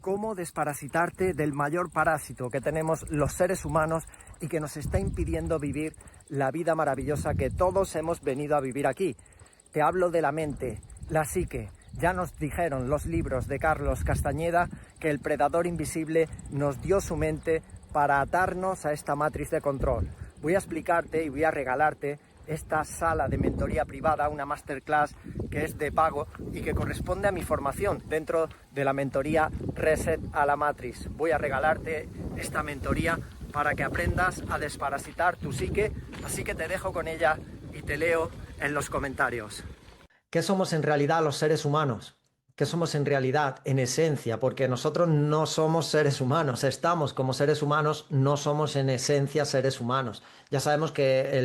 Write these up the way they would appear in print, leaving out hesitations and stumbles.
cómo desparasitarte del mayor parásito que tenemos los seres humanos y que nos está impidiendo vivir la vida maravillosa que todos hemos venido a vivir aquí. Te hablo de la mente, la psique. Ya nos dijeron los libros de Carlos Castañeda que el predador invisible nos dio su mente para atarnos a esta matriz de control. Voy a explicarte y voy a regalarte esta sala de mentoría privada, una masterclass que es de pago y que corresponde a mi formación dentro de la mentoría Reset a la Matriz. Voy a regalarte esta mentoría para que aprendas a desparasitar tu psique, así que te dejo con ella y te leo en los comentarios. ¿Qué somos en realidad los seres humanos? ¿Qué somos en realidad, en esencia? Porque nosotros no somos seres humanos, estamos como seres humanos, no somos en esencia seres humanos. Ya sabemos que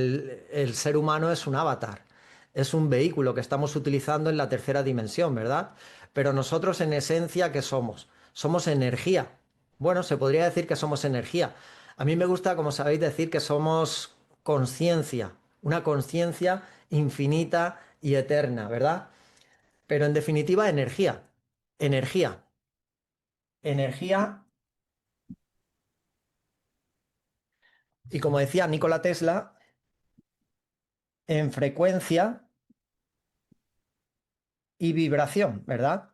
el ser humano es un avatar, es un vehículo que estamos utilizando en la tercera dimensión, ¿verdad? Pero nosotros en esencia, ¿qué somos? Somos energía. Bueno, se podría decir que somos energía. A mí me gusta, como sabéis, decir que somos conciencia, una conciencia infinita y eterna, ¿verdad? Pero en definitiva, energía, energía, energía. Y como decía Nikola Tesla, en frecuencia y vibración, ¿verdad?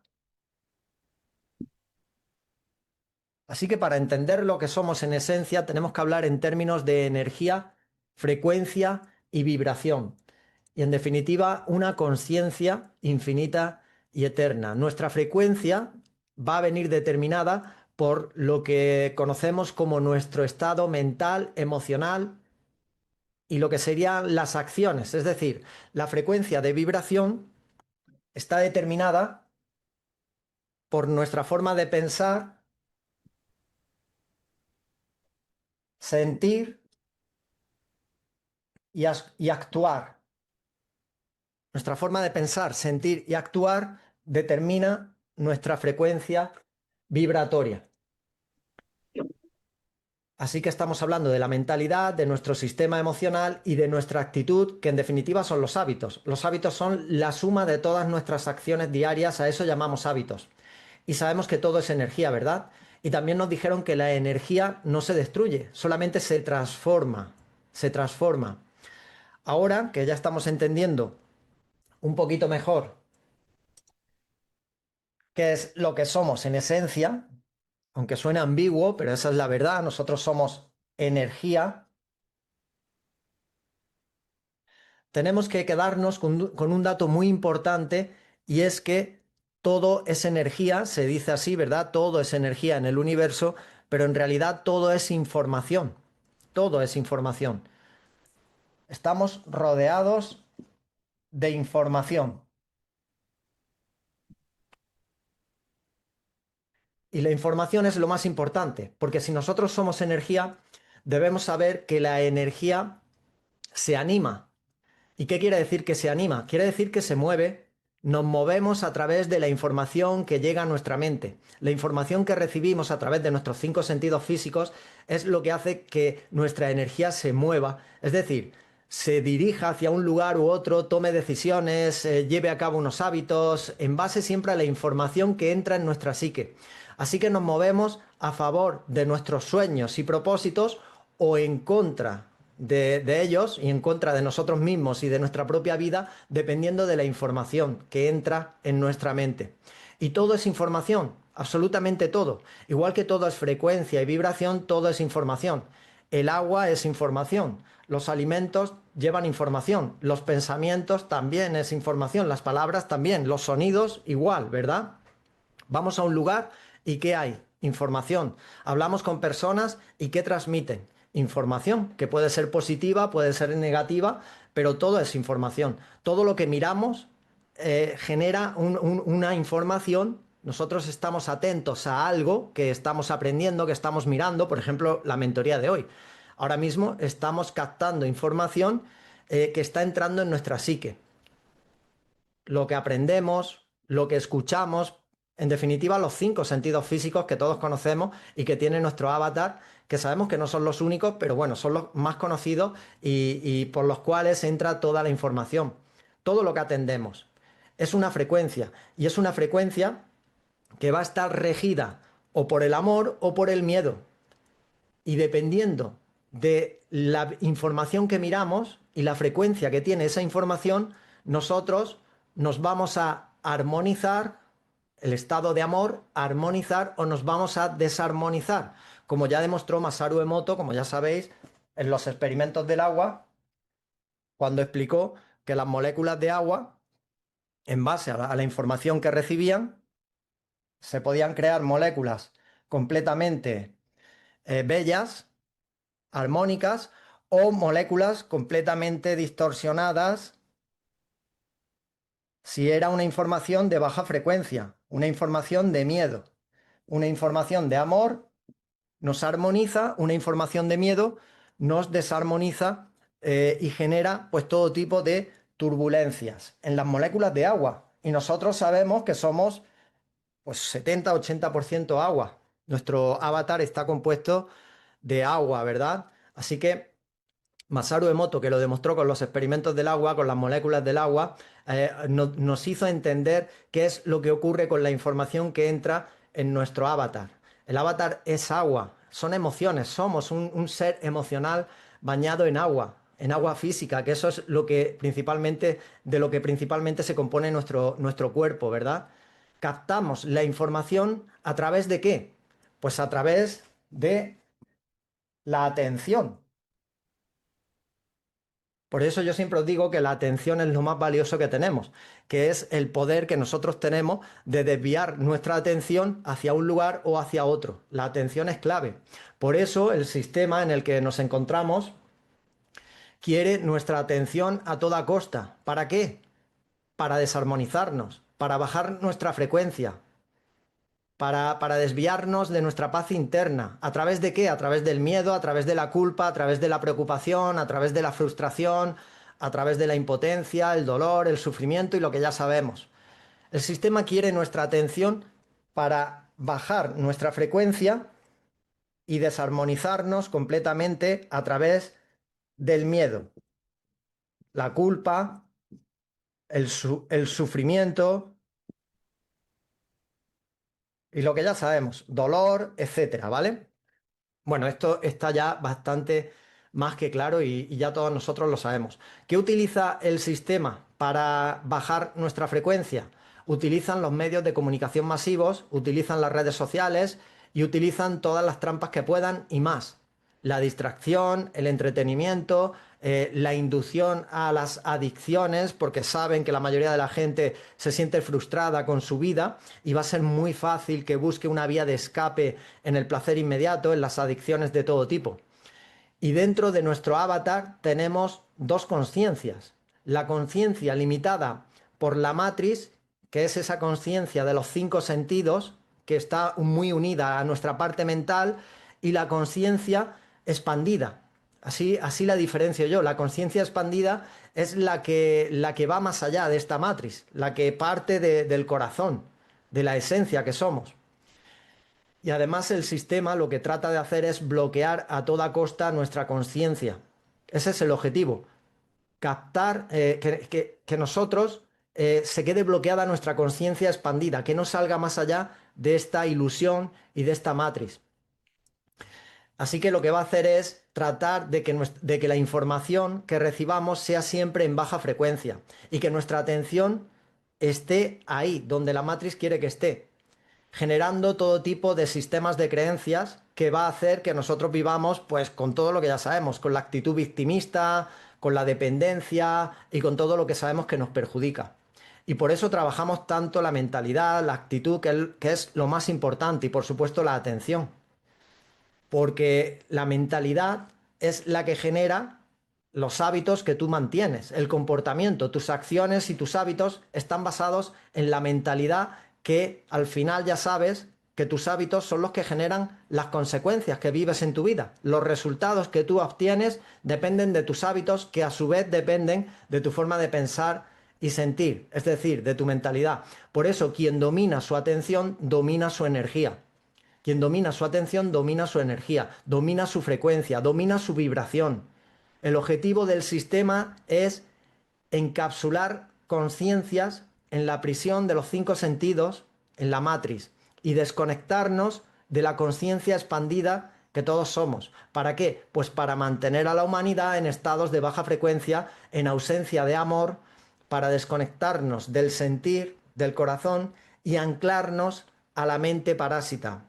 Así que para entender lo que somos en esencia, tenemos que hablar en términos de energía, frecuencia y vibración. Y en definitiva, una conciencia infinita y eterna. Nuestra frecuencia va a venir determinada por lo que conocemos como nuestro estado mental, emocional y lo que serían las acciones. Es decir, la frecuencia de vibración está determinada por nuestra forma de pensar, sentir y actuar. Nuestra forma de pensar, sentir y actuar determina nuestra frecuencia vibratoria. Así que estamos hablando de la mentalidad, de nuestro sistema emocional y de nuestra actitud, que en definitiva son los hábitos. Los hábitos son la suma de todas nuestras acciones diarias, a eso llamamos hábitos. Y sabemos que todo es energía, ¿verdad? Y también nos dijeron que la energía no se destruye, solamente se transforma, se transforma. Ahora que ya estamos entendiendo un poquito mejor qué es lo que somos en esencia, aunque suene ambiguo, pero esa es la verdad, nosotros somos energía. Tenemos que quedarnos con un dato muy importante y es que todo es energía, se dice así, ¿verdad? Todo es energía en el universo, pero en realidad todo es información. Todo es información. Estamos rodeados de información. Y la información es lo más importante, porque si nosotros somos energía, debemos saber que la energía se anima. ¿Y qué quiere decir que se anima? Quiere decir que se mueve, nos movemos a través de la información que llega a nuestra mente. La información que recibimos a través de nuestros 5 sentidos físicos es lo que hace que nuestra energía se mueva, es decir, se dirija hacia un lugar u otro, tome decisiones, lleve a cabo unos hábitos, en base siempre a la información que entra en nuestra psique. Así que nos movemos a favor de nuestros sueños y propósitos o en contra de ellos y en contra de nosotros mismos y de nuestra propia vida, dependiendo de la información que entra en nuestra mente. Y todo es información, absolutamente todo. Igual que todo es frecuencia y vibración, todo es información. El agua es información, los alimentos llevan información, los pensamientos también es información, las palabras también, los sonidos igual, ¿verdad? Vamos a un lugar y ¿qué hay? Información. Hablamos con personas y ¿qué transmiten? Información, que puede ser positiva, puede ser negativa, pero todo es información. Todo lo que miramos genera una información. Nosotros estamos atentos a algo que estamos aprendiendo, que estamos mirando, por ejemplo, la mentoría de hoy. Ahora mismo estamos captando información que está entrando en nuestra psique. Lo que aprendemos, lo que escuchamos, en definitiva los 5 sentidos físicos que todos conocemos y que tiene nuestro avatar, que sabemos que no son los únicos, pero bueno, son los más conocidos y por los cuales entra toda la información. Todo lo que atendemos es una frecuencia y es una frecuencia que va a estar regida o por el amor o por el miedo. Y dependiendo de la información que miramos y la frecuencia que tiene esa información, nosotros nos vamos a armonizar, el estado de amor, armonizar o nos vamos a desarmonizar, como ya demostró Masaru Emoto, como ya sabéis, en los experimentos del agua, cuando explicó que las moléculas de agua, en base a la información que recibían, se podían crear moléculas completamente bellas, armónicas, o moléculas completamente distorsionadas si era una información de baja frecuencia, una información de miedo. Una información de amor nos armoniza, una información de miedo nos desarmoniza y genera pues todo tipo de turbulencias en las moléculas de agua. Y nosotros sabemos que somos pues 70-80% agua. Nuestro avatar está compuesto de agua, ¿verdad? Así que Masaru Emoto, que lo demostró con los experimentos del agua, con las moléculas del agua, nos hizo entender qué es lo que ocurre con la información que entra en nuestro avatar. El avatar es agua, son emociones, somos un ser emocional bañado en agua física, que eso es lo que principalmente, de lo que principalmente se compone nuestro cuerpo, ¿verdad? Captamos la información a través de ¿qué? Pues a través de la atención. Por eso yo siempre os digo que la atención es lo más valioso que tenemos, que es el poder que nosotros tenemos de desviar nuestra atención hacia un lugar o hacia otro. La atención es clave. Por eso el sistema en el que nos encontramos quiere nuestra atención a toda costa. ¿Para qué? Para desarmonizarnos, para bajar nuestra frecuencia, para desviarnos de nuestra paz interna. ¿A través de qué? A través del miedo, a través de la culpa, a través de la preocupación, a través de la frustración, a través de la impotencia, el dolor, el sufrimiento y lo que ya sabemos. El sistema quiere nuestra atención para bajar nuestra frecuencia y desarmonizarnos completamente a través del miedo, la culpa, el sufrimiento y lo que ya sabemos, dolor, etcétera, ¿vale? Bueno, esto está ya bastante más que claro y ya todos nosotros lo sabemos. ¿Qué utiliza el sistema para bajar nuestra frecuencia? Utilizan los medios de comunicación masivos, utilizan las redes sociales y utilizan todas las trampas que puedan y más. La distracción, el entretenimiento, la inducción a las adicciones, porque saben que la mayoría de la gente se siente frustrada con su vida y va a ser muy fácil que busque una vía de escape en el placer inmediato, en las adicciones de todo tipo. Y dentro de nuestro avatar tenemos dos conciencias. La conciencia limitada por la matriz, que es esa conciencia de los cinco sentidos, que está muy unida a nuestra parte mental, y la conciencia expandida. Así la diferencio yo. La conciencia expandida es la que va más allá de esta matriz, la que parte del corazón, de la esencia que somos. Y además el sistema lo que trata de hacer es bloquear a toda costa nuestra conciencia. Ese es el objetivo. Captar, que nosotros se quede bloqueada nuestra conciencia expandida, que no salga más allá de esta ilusión y de esta matriz. Así que lo que va a hacer es tratar de que la información que recibamos sea siempre en baja frecuencia y que nuestra atención esté ahí, donde la matriz quiere que esté, generando todo tipo de sistemas de creencias que va a hacer que nosotros vivamos pues con todo lo que ya sabemos, con la actitud victimista, con la dependencia y con todo lo que sabemos que nos perjudica. Y por eso trabajamos tanto la mentalidad, la actitud, que es lo más importante, y por supuesto la atención. Porque la mentalidad es la que genera los hábitos que tú mantienes, el comportamiento, tus acciones y tus hábitos están basados en la mentalidad, que al final ya sabes que tus hábitos son los que generan las consecuencias que vives en tu vida. Los resultados que tú obtienes dependen de tus hábitos, que a su vez dependen de tu forma de pensar y sentir, es decir, de tu mentalidad. Por eso quien domina su atención domina su energía. Quien domina su atención domina su energía, domina su frecuencia, domina su vibración. El objetivo del sistema es encapsular conciencias en la prisión de los cinco sentidos, en la matriz, y desconectarnos de la conciencia expandida que todos somos. ¿Para qué? Pues para mantener a la humanidad en estados de baja frecuencia, en ausencia de amor, para desconectarnos del sentir, del corazón y anclarnos a la mente parásita.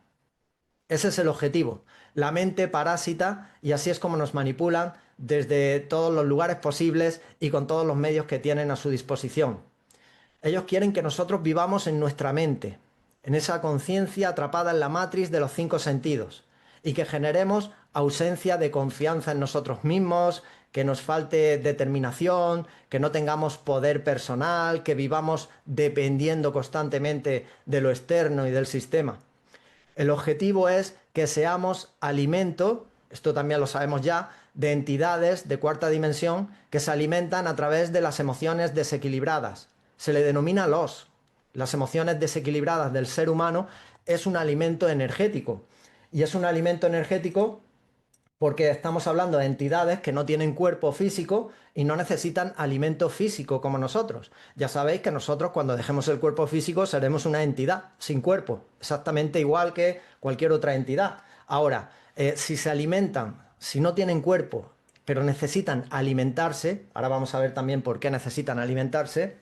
Ese es el objetivo, la mente parásita, y así es como nos manipulan desde todos los lugares posibles y con todos los medios que tienen a su disposición. Ellos quieren que nosotros vivamos en nuestra mente, en esa conciencia atrapada en la matriz de los 5 sentidos, y que generemos ausencia de confianza en nosotros mismos, que nos falte determinación, que no tengamos poder personal, que vivamos dependiendo constantemente de lo externo y del sistema. El objetivo es que seamos alimento, esto también lo sabemos ya, de entidades de cuarta dimensión que se alimentan a través de las emociones desequilibradas. Se le denomina los. Las emociones desequilibradas del ser humano es un alimento energético. Y es un alimento energético porque estamos hablando de entidades que no tienen cuerpo físico y no necesitan alimento físico como nosotros. Ya sabéis que nosotros cuando dejemos el cuerpo físico seremos una entidad sin cuerpo, exactamente igual que cualquier otra entidad. Ahora, si se alimentan, si no tienen cuerpo, pero necesitan alimentarse, ahora vamos a ver también por qué necesitan alimentarse,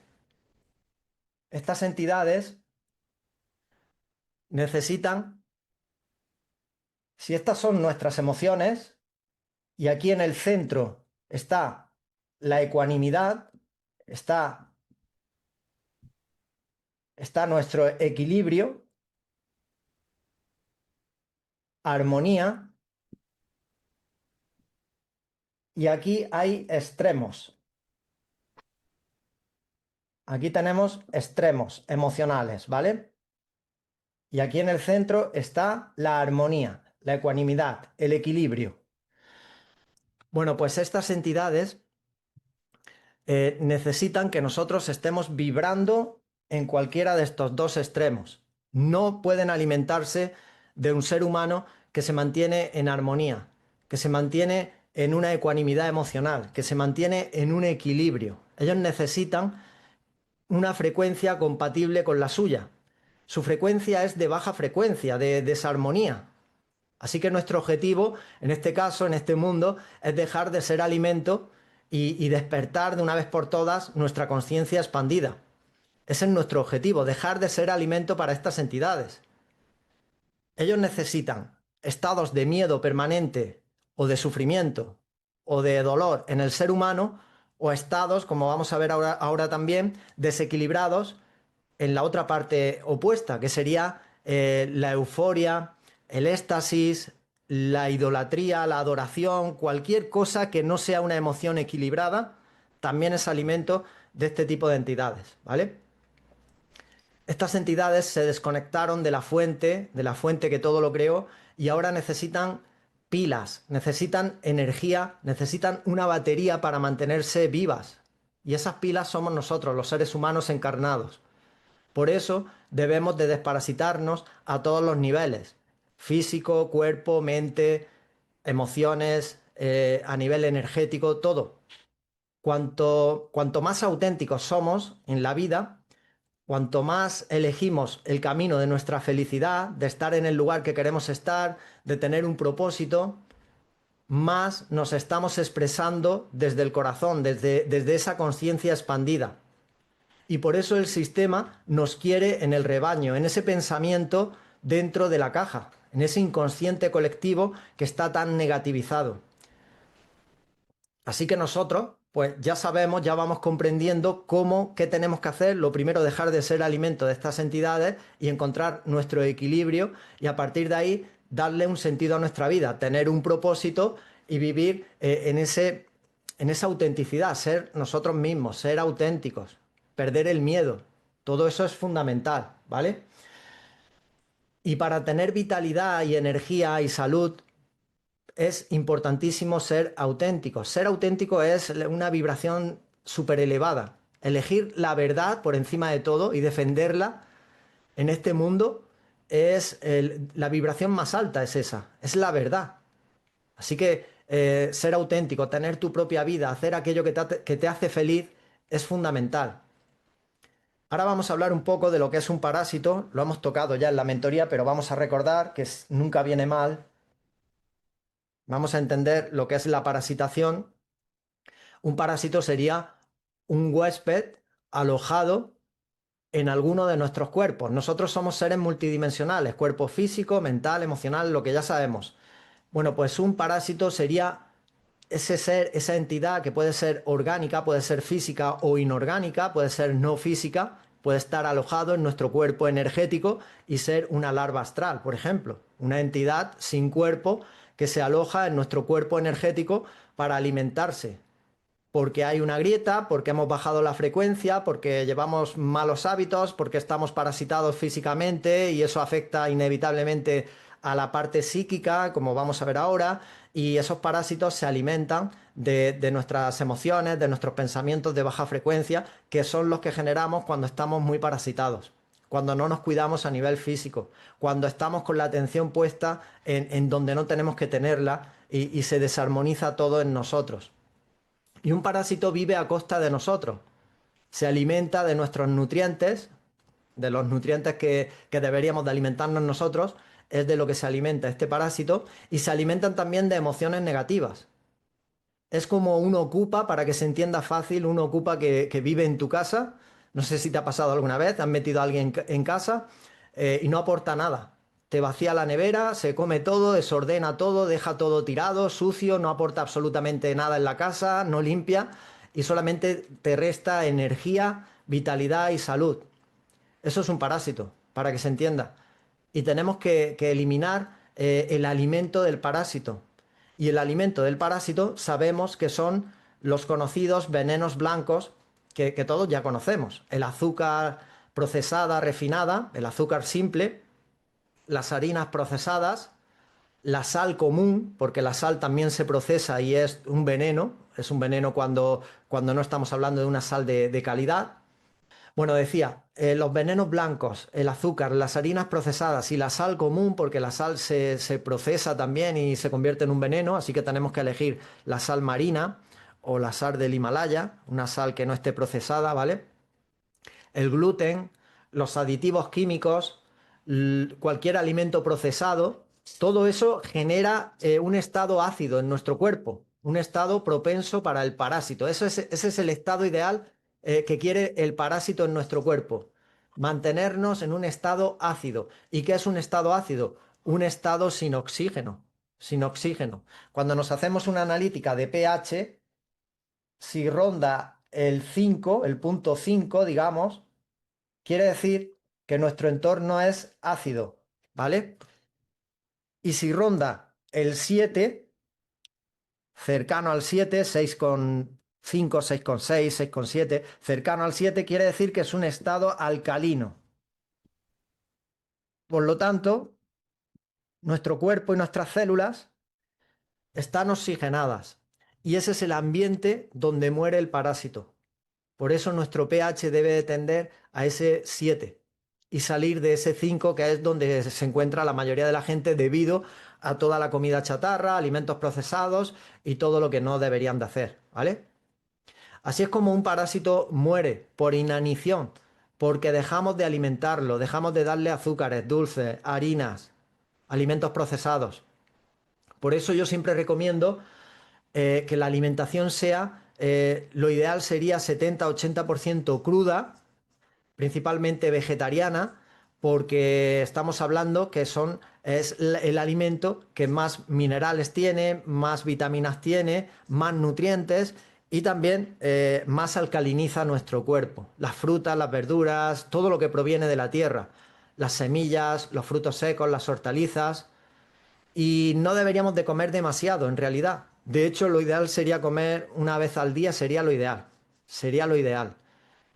estas entidades necesitan, si estas son nuestras emociones, y aquí en el centro está la ecuanimidad, está nuestro equilibrio, armonía, y aquí hay extremos. Aquí tenemos extremos emocionales, ¿vale? Y aquí en el centro está la armonía, la ecuanimidad, el equilibrio. Bueno, pues estas entidades necesitan que nosotros estemos vibrando en cualquiera de estos dos extremos. No pueden alimentarse de un ser humano que se mantiene en armonía, que se mantiene en una ecuanimidad emocional, que se mantiene en un equilibrio. Ellos necesitan una frecuencia compatible con la suya. Su frecuencia es de baja frecuencia, de desarmonía. Así que nuestro objetivo, en este caso, en este mundo, es dejar de ser alimento y despertar de una vez por todas nuestra conciencia expandida. Ese es nuestro objetivo, dejar de ser alimento para estas entidades. Ellos necesitan estados de miedo permanente o de sufrimiento o de dolor en el ser humano, o estados, como vamos a ver ahora también, desequilibrados en la otra parte opuesta, que sería la euforia, el éxtasis, la idolatría, la adoración, cualquier cosa que no sea una emoción equilibrada, también es alimento de este tipo de entidades, ¿vale? Estas entidades se desconectaron de la fuente que todo lo creó, y ahora necesitan pilas, necesitan energía, necesitan una batería para mantenerse vivas. Y esas pilas somos nosotros, los seres humanos encarnados. Por eso debemos de desparasitarnos a todos los niveles: físico, cuerpo, mente, emociones, a nivel energético, todo. Cuanto más auténticos somos en la vida, cuanto más elegimos el camino de nuestra felicidad, de estar en el lugar que queremos estar, de tener un propósito, más nos estamos expresando desde el corazón, desde esa conciencia expandida. Y por eso el sistema nos quiere en el rebaño, en ese pensamiento dentro de la caja, en ese inconsciente colectivo que está tan negativizado. Así que nosotros, pues ya sabemos, ya vamos comprendiendo qué tenemos que hacer. Lo primero, dejar de ser alimento de estas entidades y encontrar nuestro equilibrio, y a partir de ahí darle un sentido a nuestra vida, tener un propósito y vivir en esa autenticidad, ser nosotros mismos, ser auténticos, perder el miedo. Todo eso es fundamental, ¿vale? Y para tener vitalidad y energía y salud, es importantísimo ser auténtico. Ser auténtico es una vibración súper elevada. Elegir la verdad por encima de todo y defenderla en este mundo es la vibración más alta, es esa, es la verdad. Así que ser auténtico, tener tu propia vida, hacer aquello que te hace feliz es fundamental. Ahora vamos a hablar un poco de lo que es un parásito. Lo hemos tocado ya en la mentoría, pero vamos a recordar que nunca viene mal. Vamos a entender lo que es la parasitación. Un parásito sería un huésped alojado en alguno de nuestros cuerpos. Nosotros somos seres multidimensionales, cuerpo físico, mental, emocional, lo que ya sabemos. Bueno, pues un parásito sería ese ser, esa entidad que puede ser orgánica, puede ser física o inorgánica, puede ser no física, puede estar alojado en nuestro cuerpo energético y ser una larva astral, por ejemplo, una entidad sin cuerpo que se aloja en nuestro cuerpo energético para alimentarse, porque hay una grieta, porque hemos bajado la frecuencia, porque llevamos malos hábitos, porque estamos parasitados físicamente y eso afecta inevitablemente a la parte psíquica, como vamos a ver ahora, y esos parásitos se alimentan de nuestras emociones, de nuestros pensamientos de baja frecuencia, que son los que generamos cuando estamos muy parasitados, cuando no nos cuidamos a nivel físico, cuando estamos con la atención puesta en donde no tenemos que tenerla y se desarmoniza todo en nosotros. Y un parásito vive a costa de nosotros. Se alimenta de nuestros nutrientes, de los nutrientes que deberíamos de alimentarnos nosotros, es de lo que se alimenta este parásito, y se alimentan también de emociones negativas. Es como un ocupa, para que se entienda fácil, un ocupa que vive en tu casa. No sé si te ha pasado alguna vez, has metido a alguien en casa y no aporta nada. Te vacía la nevera, se come todo, desordena todo, deja todo tirado, sucio, no aporta absolutamente nada en la casa, no limpia y solamente te resta energía, vitalidad y salud. Eso es un parásito, para que se entienda. Y tenemos que eliminar el alimento del parásito. Y el alimento del parásito sabemos que son los conocidos venenos blancos que todos ya conocemos. El azúcar procesada, refinada, el azúcar simple, las harinas procesadas, la sal común, porque la sal también se procesa y es un veneno cuando no estamos hablando de una sal de calidad. Bueno, decía, los venenos blancos, el azúcar, las harinas procesadas y la sal común, porque la sal se procesa también y se convierte en un veneno, así que tenemos que elegir la sal marina o la sal del Himalaya, una sal que no esté procesada, ¿vale? El gluten, los aditivos químicos, cualquier alimento procesado, todo eso genera un estado ácido en nuestro cuerpo, un estado propenso para el parásito. Ese es el estado ideal que quiere el parásito en nuestro cuerpo. Mantenernos en un estado ácido. ¿Y qué es un estado ácido? Un estado sin oxígeno. Sin oxígeno. Cuando nos hacemos una analítica de pH, si ronda el 5, el punto 5, digamos, quiere decir que nuestro entorno es ácido, ¿vale? Y si ronda el 7, cercano al 7, 6,5, 6,6, 6,7, cercano al 7, quiere decir que es un estado alcalino. Por lo tanto, nuestro cuerpo y nuestras células están oxigenadas. Y ese es el ambiente donde muere el parásito. Por eso nuestro pH debe de tender a ese 7 y salir de ese 5, que es donde se encuentra la mayoría de la gente debido a toda la comida chatarra, alimentos procesados y todo lo que no deberían de hacer, ¿vale? Así es como un parásito muere por inanición, porque dejamos de alimentarlo, dejamos de darle azúcares, dulces, harinas, alimentos procesados. Por eso yo siempre recomiendo que la alimentación sea, lo ideal sería 70-80% cruda, principalmente vegetariana, porque estamos hablando que es el alimento que más minerales tiene, más vitaminas tiene, más nutrientes y también más alcaliniza nuestro cuerpo. Las frutas, las verduras, todo lo que proviene de la tierra, las semillas, los frutos secos, las hortalizas. Y no deberíamos de comer demasiado, en realidad. De hecho, lo ideal sería comer una vez al día, sería lo ideal. Sería lo ideal.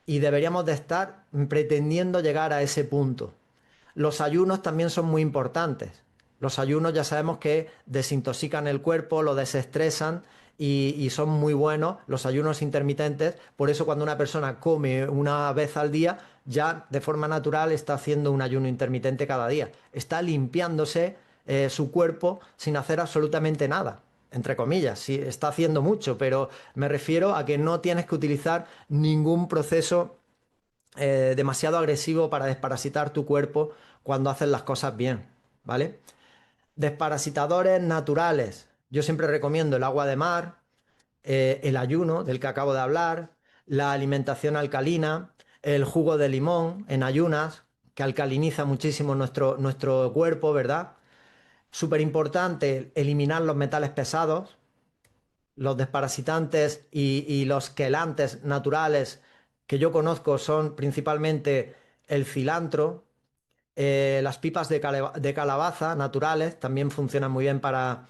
Y deberíamos de estar pretendiendo llegar a ese punto. Los ayunos también son muy importantes. Los ayunos ya sabemos que desintoxican el cuerpo, lo desestresan y son muy buenos los ayunos intermitentes. Por eso cuando una persona come una vez al día, ya de forma natural está haciendo un ayuno intermitente cada día. Está limpiándose su cuerpo sin hacer absolutamente nada. Entre comillas, sí, está haciendo mucho, pero me refiero a que no tienes que utilizar ningún proceso demasiado agresivo para desparasitar tu cuerpo cuando haces las cosas bien, ¿vale? Desparasitadores naturales. Yo siempre recomiendo el agua de mar, el ayuno del que acabo de hablar, la alimentación alcalina, el jugo de limón en ayunas, que alcaliniza muchísimo nuestro cuerpo, ¿verdad? Súper importante eliminar los metales pesados, los desparasitantes y los quelantes naturales que yo conozco son principalmente el cilantro, las pipas de calabaza naturales también funcionan muy bien para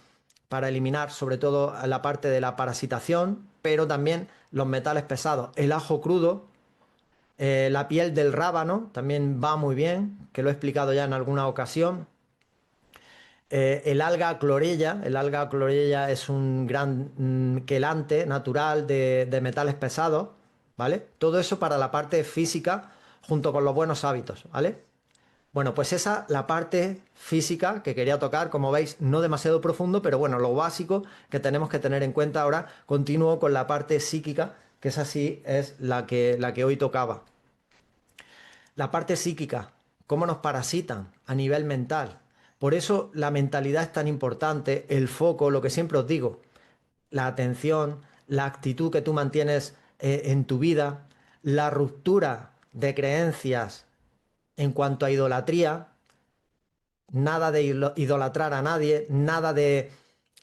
eliminar sobre todo la parte de la parasitación, pero también los metales pesados. El ajo crudo, la piel del rábano también va muy bien, que lo he explicado ya en alguna ocasión. El alga clorella es un gran quelante natural de metales pesados, ¿vale? Todo eso para la parte física junto con los buenos hábitos, ¿vale? Bueno, pues esa, la parte física que quería tocar, como veis, no demasiado profundo, pero bueno, lo básico que tenemos que tener en cuenta ahora. Continúo con la parte psíquica, que esa sí es la que hoy tocaba. La parte psíquica, cómo nos parasitan a nivel mental. Por eso la mentalidad es tan importante, el foco, lo que siempre os digo, la atención, la actitud que tú mantienes en tu vida, la ruptura de creencias en cuanto a idolatría, nada de idolatrar a nadie, nada de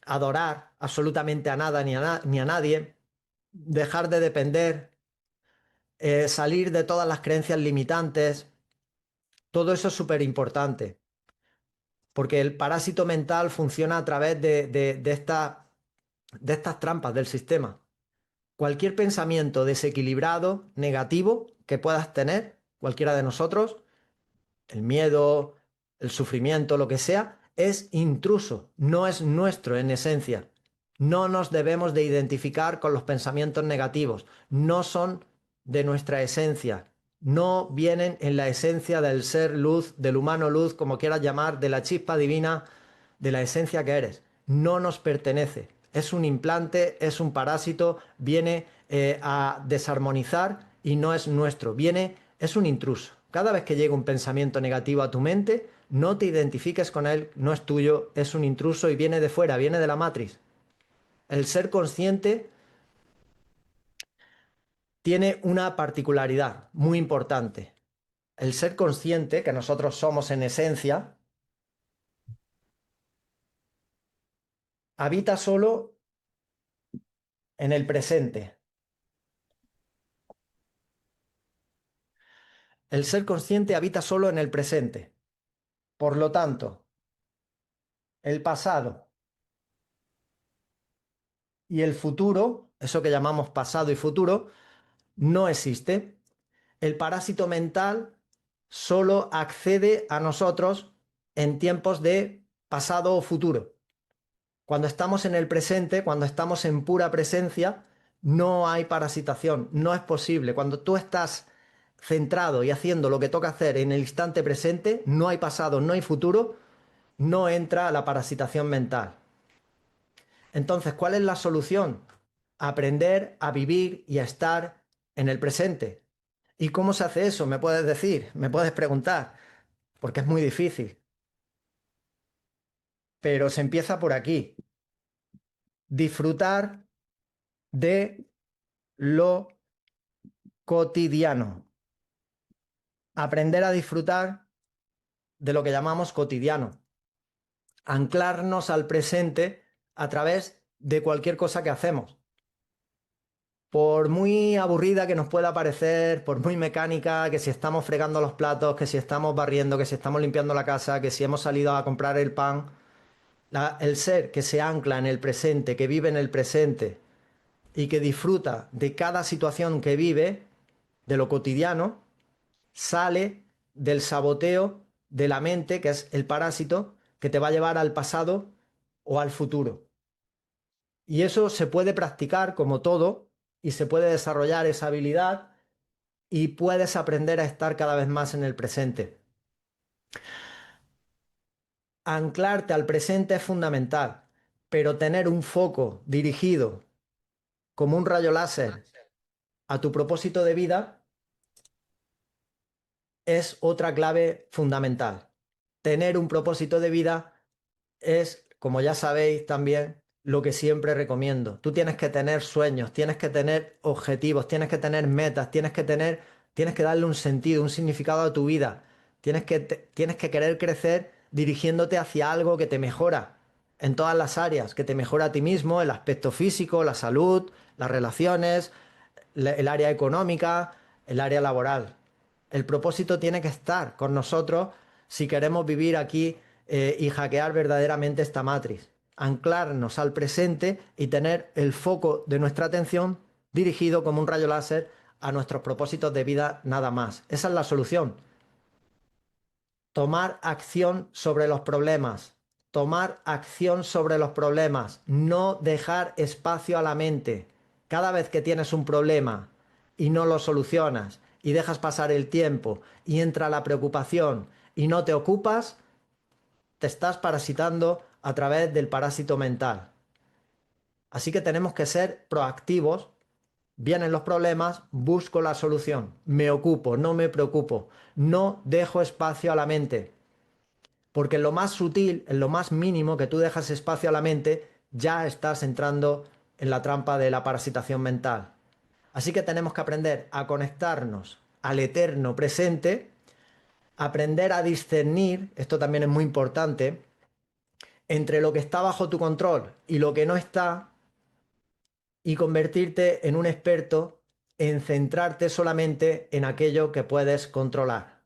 adorar absolutamente a nada ni a nadie, dejar de depender, salir de todas las creencias limitantes, todo eso es súper importante, porque el parásito mental funciona a través de estas trampas del sistema. Cualquier pensamiento desequilibrado, negativo que puedas tener, cualquiera de nosotros, el miedo, el sufrimiento, lo que sea, es intruso, no es nuestro en esencia. No nos debemos de identificar con los pensamientos negativos, no son de nuestra esencia, no vienen en la esencia del ser luz, del humano luz, como quieras llamar, de la chispa divina, de la esencia que eres. No nos pertenece, es un implante, es un parásito, viene a desarmonizar y no es nuestro, viene, es un intruso. Cada vez que llega un pensamiento negativo a tu mente, no te identifiques con él, no es tuyo, es un intruso y viene de fuera, viene de la matriz. El ser consciente tiene una particularidad muy importante. El ser consciente, que nosotros somos en esencia, habita solo en el presente. El ser consciente habita solo en el presente. Por lo tanto, el pasado y el futuro, eso que llamamos pasado y futuro, no existe. El parásito mental solo accede a nosotros en tiempos de pasado o futuro. Cuando estamos en el presente, cuando estamos en pura presencia, no hay parasitación, no es posible. Cuando tú estás centrado y haciendo lo que toca hacer en el instante presente, no hay pasado, no hay futuro, no entra la parasitación mental. Entonces, ¿cuál es la solución? Aprender a vivir y a estar en el presente. ¿Y cómo se hace eso? Me puedes decir, me puedes preguntar, porque es muy difícil. Pero se empieza por aquí. Disfrutar de lo cotidiano. Aprender a disfrutar de lo que llamamos cotidiano. Anclarnos al presente a través de cualquier cosa que hacemos. Por muy aburrida que nos pueda parecer, por muy mecánica, que si estamos fregando los platos, que si estamos barriendo, que si estamos limpiando la casa, que si hemos salido a comprar el pan, el ser que se ancla en el presente, que vive en el presente y que disfruta de cada situación que vive, de lo cotidiano, sale del saboteo de la mente, que es el parásito, que te va a llevar al pasado o al futuro. Y eso se puede practicar como todo y se puede desarrollar esa habilidad y puedes aprender a estar cada vez más en el presente. Anclarte al presente es fundamental, pero tener un foco dirigido como un rayo láser a tu propósito de vida es otra clave fundamental. Tener un propósito de vida es, como ya sabéis también, lo que siempre recomiendo. Tú tienes que tener sueños, tienes que tener objetivos, tienes que tener metas, tienes que darle un sentido, un significado a tu vida. Tienes que querer crecer dirigiéndote hacia algo que te mejora en todas las áreas, que te mejora a ti mismo, el aspecto físico, la salud, las relaciones, el área económica, el área laboral. El propósito tiene que estar con nosotros si queremos vivir aquí y hackear verdaderamente esta matriz. Anclarnos al presente y tener el foco de nuestra atención dirigido como un rayo láser a nuestros propósitos de vida nada más. Esa es la solución. Tomar acción sobre los problemas. Tomar acción sobre los problemas. No dejar espacio a la mente. Cada vez que tienes un problema y no lo solucionas y dejas pasar el tiempo y entra la preocupación y no te ocupas, te estás parasitando a través del parásito mental. Así que tenemos que ser proactivos. Vienen los problemas, busco la solución. Me ocupo, no me preocupo. No dejo espacio a la mente. Porque en lo más sutil, en lo más mínimo que tú dejas espacio a la mente, ya estás entrando en la trampa de la parasitación mental. Así que tenemos que aprender a conectarnos al eterno presente, aprender a discernir, esto también es muy importante, entre lo que está bajo tu control y lo que no está, y convertirte en un experto en centrarte solamente en aquello que puedes controlar.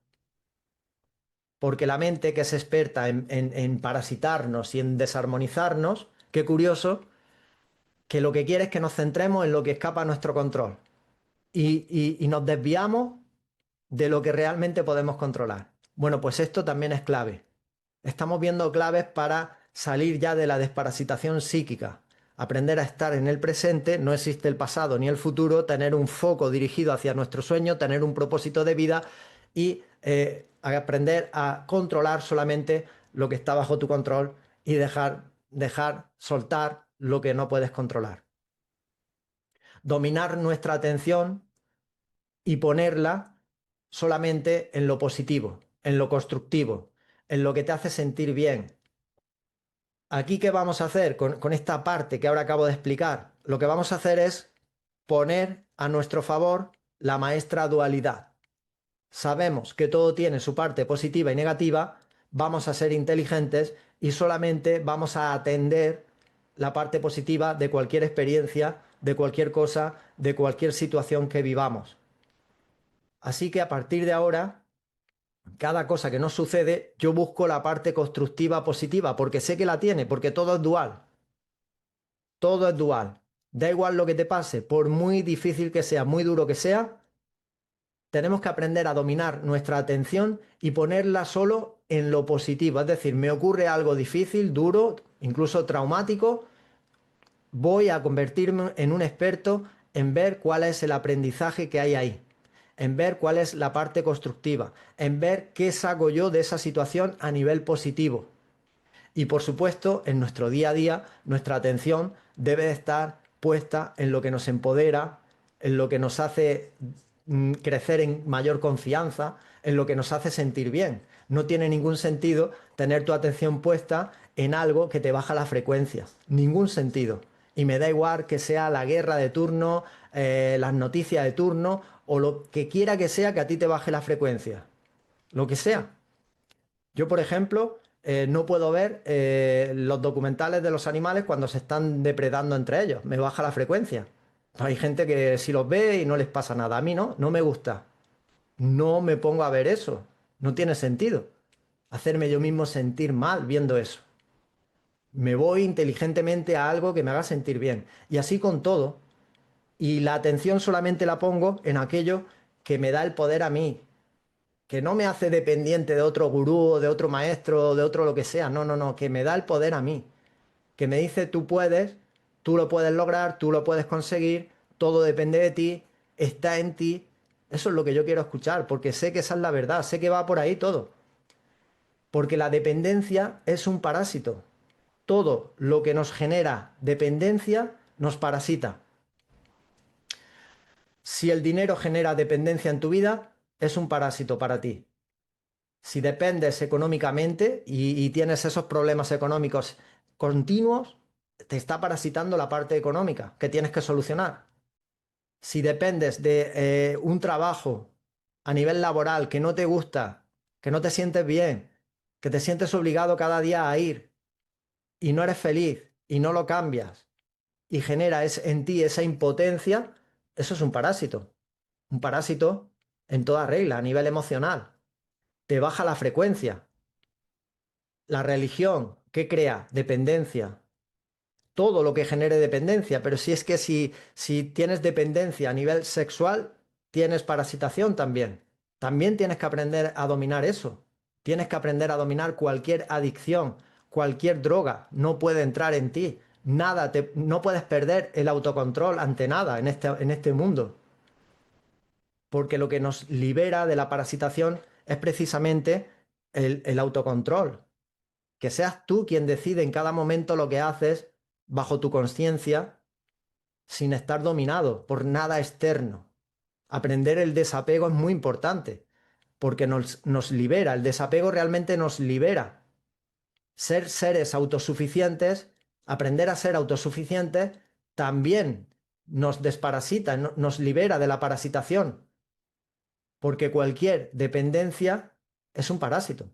Porque la mente, que es experta en parasitarnos y en desarmonizarnos, qué curioso, que lo que quiere es que nos centremos en lo que escapa a nuestro control y nos desviamos de lo que realmente podemos controlar. Bueno, pues esto también es clave. Estamos viendo claves para salir ya de la desparasitación psíquica, aprender a estar en el presente, no existe el pasado ni el futuro, tener un foco dirigido hacia nuestro sueño, tener un propósito de vida y aprender a controlar solamente lo que está bajo tu control y soltar lo que no puedes controlar. Dominar nuestra atención y ponerla solamente en lo positivo, en lo constructivo, en lo que te hace sentir bien. Aquí, ¿qué vamos a hacer con esta parte que ahora acabo de explicar? Lo que vamos a hacer es poner a nuestro favor la maestra dualidad. Sabemos que todo tiene su parte positiva y negativa, vamos a ser inteligentes y solamente vamos a atender la parte positiva de cualquier experiencia, de cualquier cosa, de cualquier situación que vivamos. Así que a partir de ahora, cada cosa que nos sucede, yo busco la parte constructiva positiva, porque sé que la tiene, porque todo es dual. Todo es dual. Da igual lo que te pase, por muy difícil que sea, muy duro que sea, tenemos que aprender a dominar nuestra atención y ponerla solo en lo positivo. Es decir, me ocurre algo difícil, duro, incluso traumático, voy a convertirme en un experto en ver cuál es el aprendizaje que hay ahí, en ver cuál es la parte constructiva, en ver qué saco yo de esa situación a nivel positivo. Y por supuesto, en nuestro día a día, nuestra atención debe estar puesta en lo que nos empodera, en lo que nos hace crecer en mayor confianza, en lo que nos hace sentir bien. No tiene ningún sentido tener tu atención puesta en algo que te baja la frecuencia. Ningún sentido. Y me da igual que sea la guerra de turno, las noticias de turno o lo que quiera que sea que a ti te baje la frecuencia. Lo que sea. Yo, por ejemplo, no puedo ver los documentales de los animales cuando se están depredando entre ellos. Me baja la frecuencia. Hay gente que sí los ve y no les pasa nada. A mí no, no me gusta. No me pongo a ver eso. No tiene sentido. Hacerme yo mismo sentir mal viendo eso. Me voy inteligentemente a algo que me haga sentir bien. Y así con todo. Y la atención solamente la pongo en aquello que me da el poder a mí, que no me hace dependiente de otro gurú, de otro maestro, de otro lo que sea. No, no, no, que me da el poder a mí. Que me dice tú puedes, tú lo puedes lograr, tú lo puedes conseguir, todo depende de ti, está en ti. Eso es lo que yo quiero escuchar, porque sé que esa es la verdad, sé que va por ahí todo. Porque la dependencia es un parásito. Todo lo que nos genera dependencia nos parasita. Si el dinero genera dependencia en tu vida, es un parásito para ti. Si dependes económicamente y tienes esos problemas económicos continuos, te está parasitando la parte económica que tienes que solucionar. Si dependes de un trabajo a nivel laboral que no te gusta, que no te sientes bien, que te sientes obligado cada día a ir y no eres feliz y no lo cambias y genera en ti esa impotencia, eso es un parásito. Un parásito en toda regla, a nivel emocional. Te baja la frecuencia. La religión, ¿qué crea? Dependencia. Todo lo que genere dependencia, pero si es que si tienes dependencia a nivel sexual, tienes parasitación también. También tienes que aprender a dominar eso. Tienes que aprender a dominar cualquier adicción, cualquier droga, no puede entrar en ti. Nada, no puedes perder el autocontrol ante nada en este mundo. Porque lo que nos libera de la parasitación es precisamente el autocontrol. Que seas tú quien decide en cada momento lo que haces bajo tu conciencia sin estar dominado por nada externo. Aprender el desapego es muy importante porque nos libera, el desapego realmente nos libera. Ser seres autosuficientes, aprender a ser autosuficientes, también nos desparasita, nos libera de la parasitación, porque cualquier dependencia es un parásito.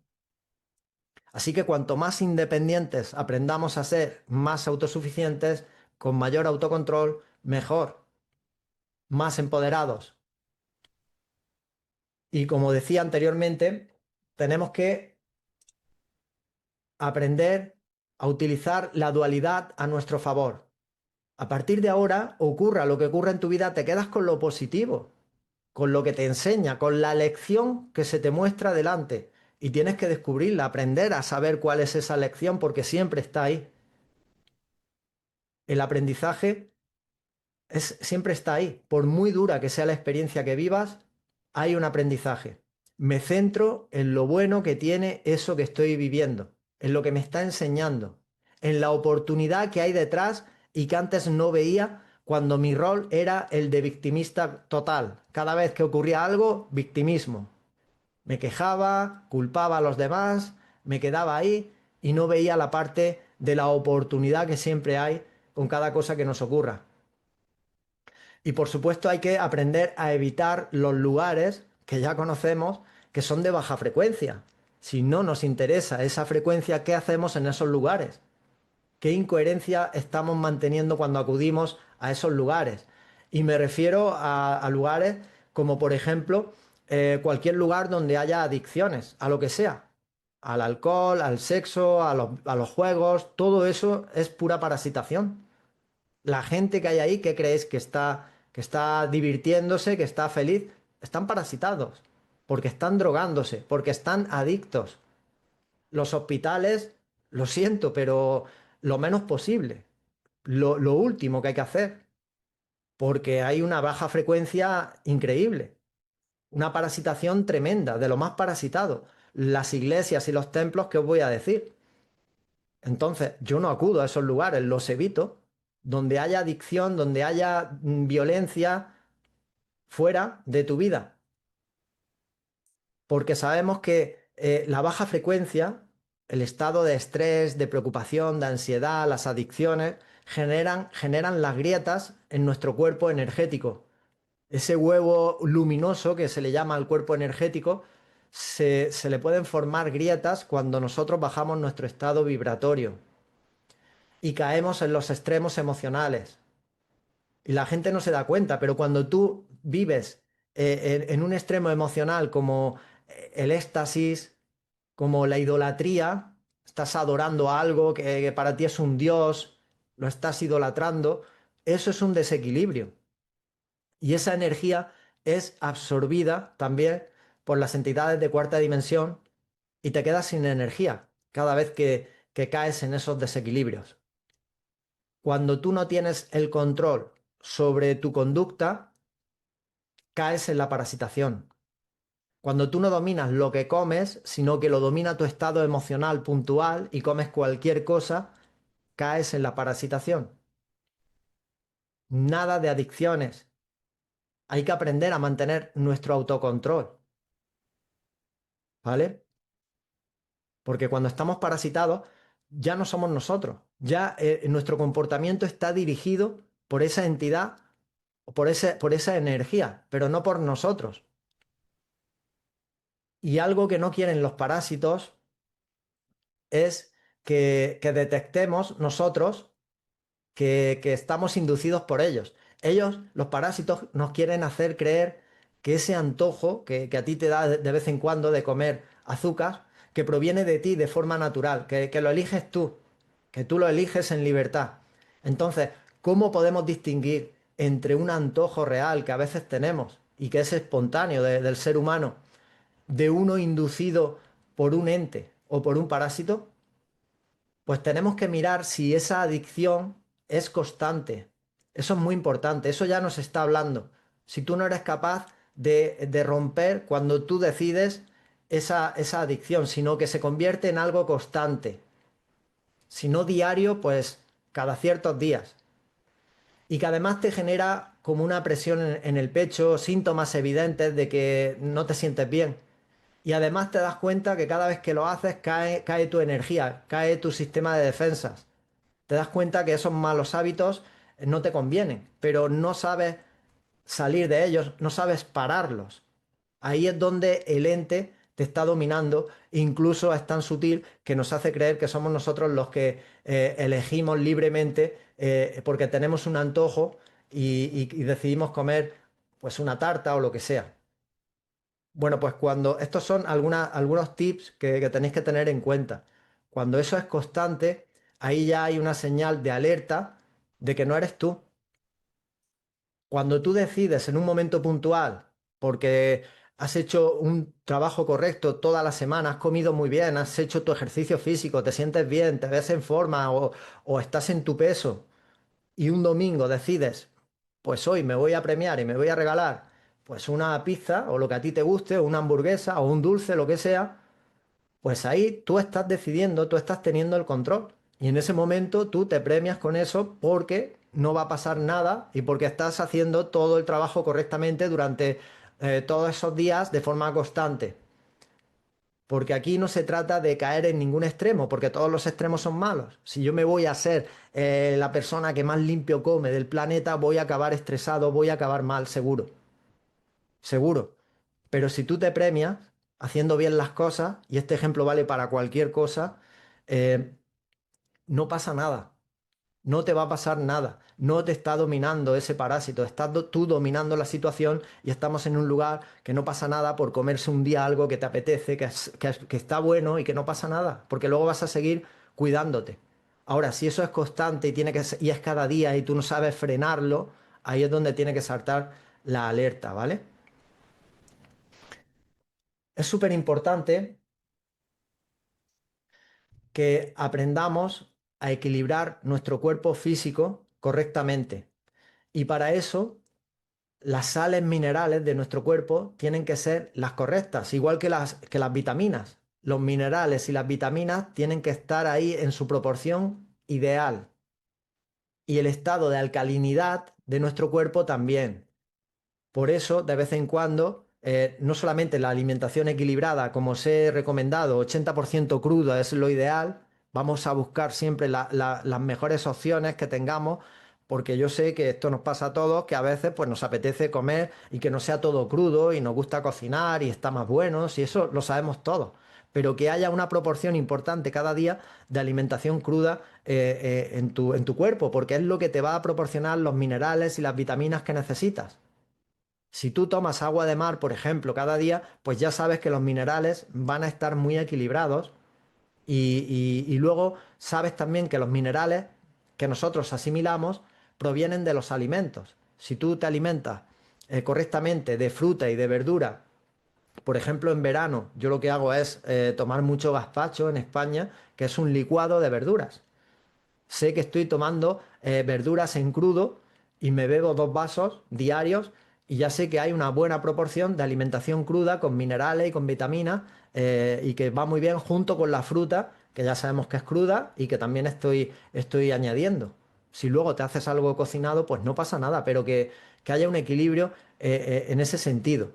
Así que cuanto más independientes aprendamos a ser, más autosuficientes, con mayor autocontrol, mejor, más empoderados. Y como decía anteriormente, tenemos que aprender a utilizar la dualidad a nuestro favor. A partir de ahora, ocurra lo que ocurra en tu vida, te quedas con lo positivo, con lo que te enseña, con la lección que se te muestra delante. Y tienes que descubrirla, aprender a saber cuál es esa lección, porque siempre está ahí. El aprendizaje siempre está ahí. Por muy dura que sea la experiencia que vivas, hay un aprendizaje. Me centro en lo bueno que tiene eso que estoy viviendo, en lo que me está enseñando, en la oportunidad que hay detrás y que antes no veía cuando mi rol era el de victimista total. Cada vez que ocurría algo, victimismo. Me quejaba, culpaba a los demás, me quedaba ahí y no veía la parte de la oportunidad que siempre hay con cada cosa que nos ocurra. Y por supuesto hay que aprender a evitar los lugares que ya conocemos que son de baja frecuencia. Si no nos interesa esa frecuencia, ¿qué hacemos en esos lugares? ¿Qué incoherencia estamos manteniendo cuando acudimos a esos lugares? Y me refiero a lugares como por ejemplo cualquier lugar donde haya adicciones, a lo que sea, al alcohol, al sexo, a los juegos, todo eso es pura parasitación. La gente que hay ahí, ¿qué creéis que está divirtiéndose, que está feliz? Están parasitados, porque están drogándose, porque están adictos. Los hospitales, lo siento, pero lo menos posible. Lo último que hay que hacer, porque hay una baja frecuencia increíble, una parasitación tremenda, de lo más parasitado. Las iglesias y los templos, ¿qué os voy a decir? Entonces, yo no acudo a esos lugares, los evito. Donde haya adicción, donde haya violencia, fuera de tu vida. Porque sabemos que la baja frecuencia, el estado de estrés, de preocupación, de ansiedad, las adicciones, generan las grietas en nuestro cuerpo energético. Ese huevo luminoso que se le llama al cuerpo energético, se le pueden formar grietas cuando nosotros bajamos nuestro estado vibratorio y caemos en los extremos emocionales. Y la gente no se da cuenta, pero cuando tú vives en un extremo emocional como el éxtasis, como la idolatría, estás adorando a algo que para ti es un dios, lo estás idolatrando, eso es un desequilibrio. Y esa energía es absorbida también por las entidades de cuarta dimensión y te quedas sin energía cada vez que caes en esos desequilibrios. Cuando tú no tienes el control sobre tu conducta, caes en la parasitación. Cuando tú no dominas lo que comes, sino que lo domina tu estado emocional puntual y comes cualquier cosa, caes en la parasitación. Nada de adicciones. Hay que aprender a mantener nuestro autocontrol, ¿vale? porque cuando estamos parasitados ya no somos nosotros, ya nuestro comportamiento está dirigido por esa entidad o por esa energía, pero no por nosotros. Y algo que no quieren los parásitos es que detectemos nosotros que estamos inducidos por ellos. Ellos, los parásitos, nos quieren hacer creer que ese antojo que a ti te da de vez en cuando de comer azúcar, que proviene de ti de forma natural, que lo eliges tú, que tú lo eliges en libertad. Entonces, ¿cómo podemos distinguir entre un antojo real que a veces tenemos y que es espontáneo del ser humano, de uno inducido por un ente o por un parásito? Pues tenemos que mirar si esa adicción es constante. Eso es muy importante, eso ya nos está hablando. Si tú no eres capaz de romper cuando tú decides esa adicción, sino que se convierte en algo constante. Si no diario, pues cada ciertos días. Y que además te genera como una presión en el pecho, síntomas evidentes de que no te sientes bien. Y además te das cuenta que cada vez que lo haces cae tu energía, cae tu sistema de defensas. Te das cuenta que esos malos hábitos no te convienen, pero no sabes salir de ellos, no sabes pararlos. Ahí es donde el ente te está dominando, incluso es tan sutil que nos hace creer que somos nosotros los que elegimos libremente porque tenemos un antojo y decidimos comer pues una tarta o lo que sea. Bueno, pues cuando estos son algunos tips que tenéis que tener en cuenta. Cuando eso es constante, ahí ya hay una señal de alerta de que no eres tú. Cuando tú decides en un momento puntual, porque has hecho un trabajo correcto toda la semana, has comido muy bien, has hecho tu ejercicio físico, te sientes bien, te ves en forma o estás en tu peso, y un domingo decides, pues hoy me voy a premiar y me voy a regalar pues una pizza o lo que a ti te guste, o una hamburguesa o un dulce, lo que sea, pues ahí tú estás decidiendo, tú estás teniendo el control. Y en ese momento tú te premias con eso porque no va a pasar nada y porque estás haciendo todo el trabajo correctamente durante todos esos días de forma constante. Porque aquí no se trata de caer en ningún extremo, porque todos los extremos son malos. Si yo me voy a ser la persona que más limpio come del planeta, voy a acabar estresado, voy a acabar mal, seguro. Seguro. Pero si tú te premias haciendo bien las cosas, y este ejemplo vale para cualquier cosa, eh, no pasa nada. No te va a pasar nada. No te está dominando ese parásito. Estás tú dominando la situación y estamos en un lugar que no pasa nada por comerse un día algo que te apetece, que está bueno y que no pasa nada, porque luego vas a seguir cuidándote. Ahora, si eso es constante y, y es cada día y tú no sabes frenarlo, ahí es donde tiene que saltar la alerta, ¿vale? Es súper importante que aprendamos a equilibrar nuestro cuerpo físico correctamente. Y para eso, las sales minerales de nuestro cuerpo tienen que ser las correctas, igual que las vitaminas. Los minerales y las vitaminas tienen que estar ahí en su proporción ideal. Y el estado de alcalinidad de nuestro cuerpo también. Por eso, de vez en cuando, no solamente la alimentación equilibrada, como os he recomendado, 80% crudo es lo ideal, vamos a buscar siempre las mejores opciones que tengamos, porque yo sé que esto nos pasa a todos, que a veces pues, nos apetece comer y que no sea todo crudo y nos gusta cocinar y está más bueno, y eso lo sabemos todos. Pero que haya una proporción importante cada día de alimentación cruda en tu cuerpo, porque es lo que te va a proporcionar los minerales y las vitaminas que necesitas. Si tú tomas agua de mar, por ejemplo, cada día, pues ya sabes que los minerales van a estar muy equilibrados y luego sabes también que los minerales que nosotros asimilamos provienen de los alimentos. Si tú te alimentas correctamente de fruta y de verdura, por ejemplo, en verano, yo lo que hago es tomar mucho gazpacho en España, que es un licuado de verduras. Sé que estoy tomando verduras en crudo y me bebo 2 vasos diarios y ya sé que hay una buena proporción de alimentación cruda con minerales y con vitaminas y que va muy bien junto con la fruta, que ya sabemos que es cruda y que también estoy añadiendo. Si luego te haces algo cocinado, pues no pasa nada, pero que haya un equilibrio en ese sentido,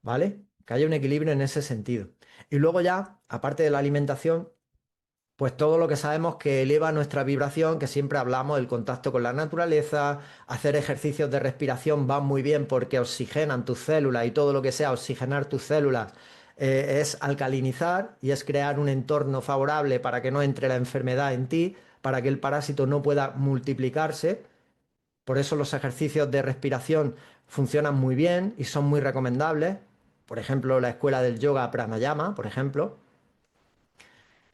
¿vale? Que haya un equilibrio en ese sentido. Y luego ya, aparte de la alimentación, pues todo lo que sabemos que eleva nuestra vibración, que siempre hablamos, el contacto con la naturaleza, hacer ejercicios de respiración van muy bien porque oxigenan tus células y todo lo que sea oxigenar tus células es alcalinizar y es crear un entorno favorable para que no entre la enfermedad en ti, para que el parásito no pueda multiplicarse. Por eso los ejercicios de respiración funcionan muy bien y son muy recomendables. Por ejemplo, la escuela del yoga pranayama, por ejemplo.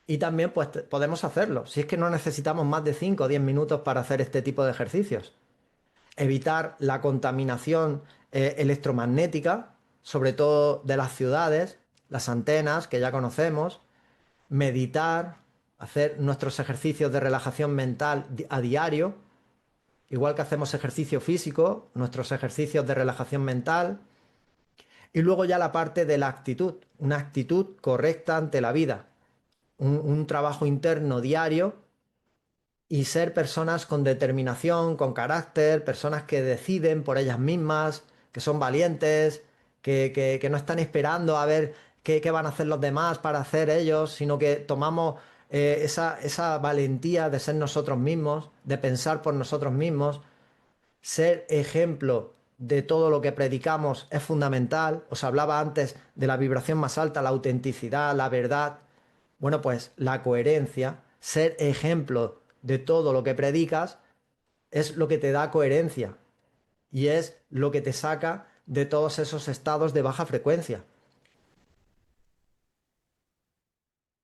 Y también pues podemos hacerlo. Si es que no necesitamos más de 5 o 10 minutos para hacer este tipo de ejercicios. Evitar la contaminación electromagnética, sobre todo de las ciudades, las antenas que ya conocemos. Meditar, hacer nuestros ejercicios de relajación mental a diario. Igual que hacemos ejercicio físico, nuestros ejercicios de relajación mental. Y luego ya la parte de la actitud, una actitud correcta ante la vida, un trabajo interno diario y ser personas con determinación, con carácter, personas que deciden por ellas mismas, que son valientes, que no están esperando a ver qué van a hacer los demás para hacer ellos, sino que tomamos esa valentía de ser nosotros mismos, de pensar por nosotros mismos. Ser ejemplo de todo lo que predicamos es fundamental. Os hablaba antes de la vibración más alta, la autenticidad, la verdad. Bueno, pues la coherencia, ser ejemplo de todo lo que predicas es lo que te da coherencia y es lo que te saca de todos esos estados de baja frecuencia.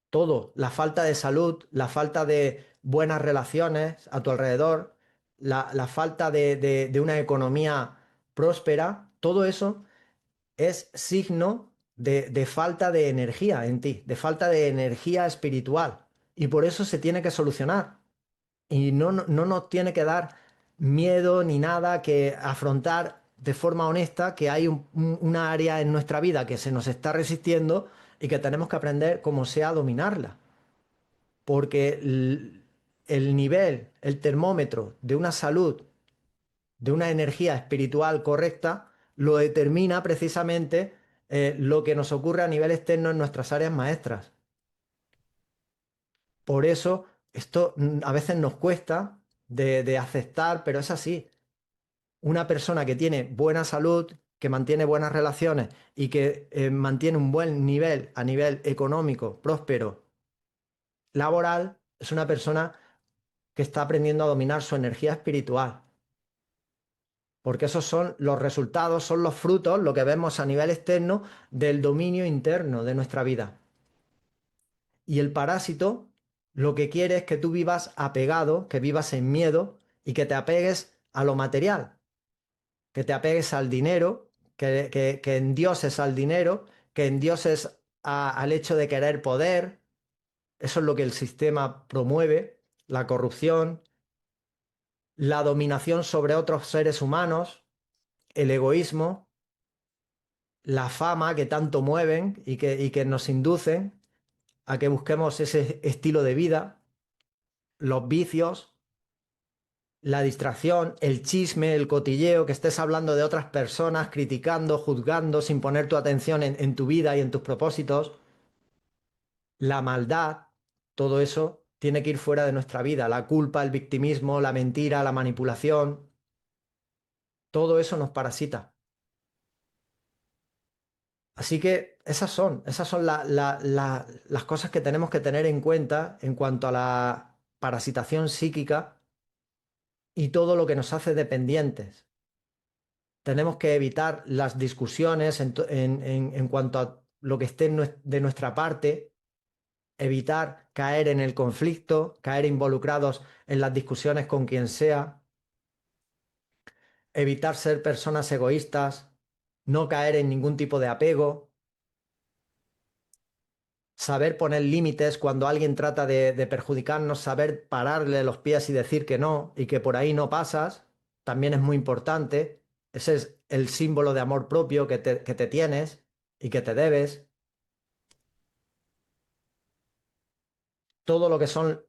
Todo, la falta de salud, la falta de buenas relaciones a tu alrededor, la falta de una economía próspera, todo eso es signo de falta de energía en ti, de falta de energía espiritual. Y por eso se tiene que solucionar. Y no nos tiene que dar miedo ni nada que afrontar de forma honesta que hay una área en nuestra vida que se nos está resistiendo y que tenemos que aprender como sea a dominarla. Porque el nivel, el termómetro de una salud, de una energía espiritual correcta, lo determina precisamente lo que nos ocurre a nivel externo en nuestras áreas maestras. Por eso, esto a veces nos cuesta de aceptar, pero es así. Una persona que tiene buena salud, que mantiene buenas relaciones y que mantiene un buen nivel a nivel económico, próspero, laboral, es una persona que está aprendiendo a dominar su energía espiritual. Porque esos son los resultados, son los frutos, lo que vemos a nivel externo del dominio interno de nuestra vida. Y el parásito lo que quiere es que tú vivas apegado, que vivas en miedo y que te apegues a lo material, que te apegues al dinero, que endioses al dinero, que endioses al hecho de querer poder. Eso es lo que el sistema promueve, la corrupción, la dominación sobre otros seres humanos, el egoísmo, la fama que tanto mueven y que nos inducen a que busquemos ese estilo de vida, los vicios, la distracción, el chisme, el cotilleo, que estés hablando de otras personas, criticando, juzgando, sin poner tu atención en tu vida y en tus propósitos, la maldad, todo eso tiene que ir fuera de nuestra vida, la culpa, el victimismo, la mentira, la manipulación, todo eso nos parasita. Así que esas son las cosas que tenemos que tener en cuenta en cuanto a la parasitación psíquica y todo lo que nos hace dependientes. Tenemos que evitar las discusiones en cuanto a lo que esté de nuestra parte, evitar caer en el conflicto, caer involucrados en las discusiones con quien sea, evitar ser personas egoístas, no caer en ningún tipo de apego, saber poner límites cuando alguien trata de perjudicarnos, saber pararle los pies y decir que no y que por ahí no pasas, también es muy importante. Ese es el símbolo de amor propio que te tienes y que te debes. Todo lo que son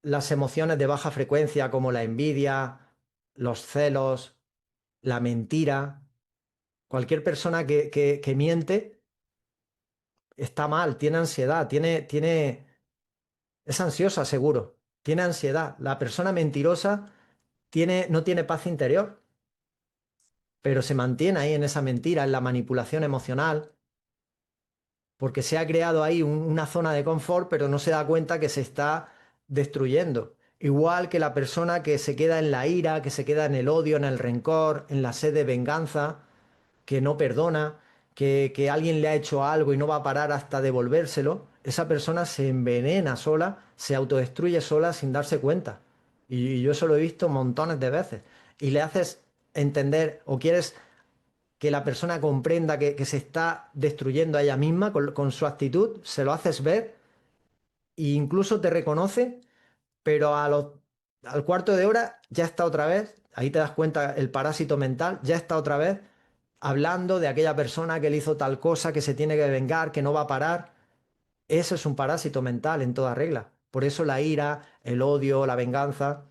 las emociones de baja frecuencia como la envidia, los celos, la mentira. Cualquier persona que miente está mal, tiene ansiedad, es ansiosa, seguro, tiene ansiedad. La persona mentirosa no tiene paz interior, pero se mantiene ahí en esa mentira, en la manipulación emocional, porque se ha creado ahí una zona de confort, pero no se da cuenta que se está destruyendo. Igual que la persona que se queda en la ira, que se queda en el odio, en el rencor, en la sed de venganza, que no perdona, que alguien le ha hecho algo y no va a parar hasta devolvérselo, esa persona se envenena sola, se autodestruye sola sin darse cuenta. Y yo eso lo he visto montones de veces. Y le haces entender o quieres que la persona comprenda que se está destruyendo a ella misma con su actitud, se lo haces ver e incluso te reconoce, pero al cuarto de hora ya está otra vez, ahí te das cuenta el parásito mental, ya está otra vez hablando de aquella persona que le hizo tal cosa, que se tiene que vengar, que no va a parar. Eso es un parásito mental en toda regla. Por eso la ira, el odio, la venganza,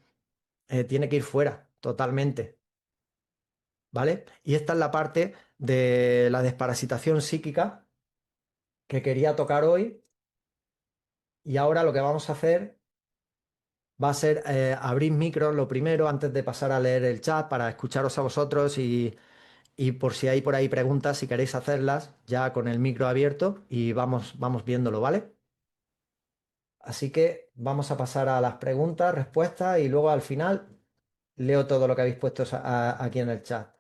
tiene que ir fuera, totalmente. ¿Vale? Y esta es la parte de la desparasitación psíquica que quería tocar hoy. Y ahora lo que vamos a hacer va a ser abrir micros lo primero antes de pasar a leer el chat para escucharos a vosotros y por si hay por ahí preguntas, si queréis hacerlas, ya con el micro abierto y vamos viéndolo, ¿vale? Así que vamos a pasar a las preguntas, respuestas y luego al final leo todo lo que habéis puesto aquí en el chat.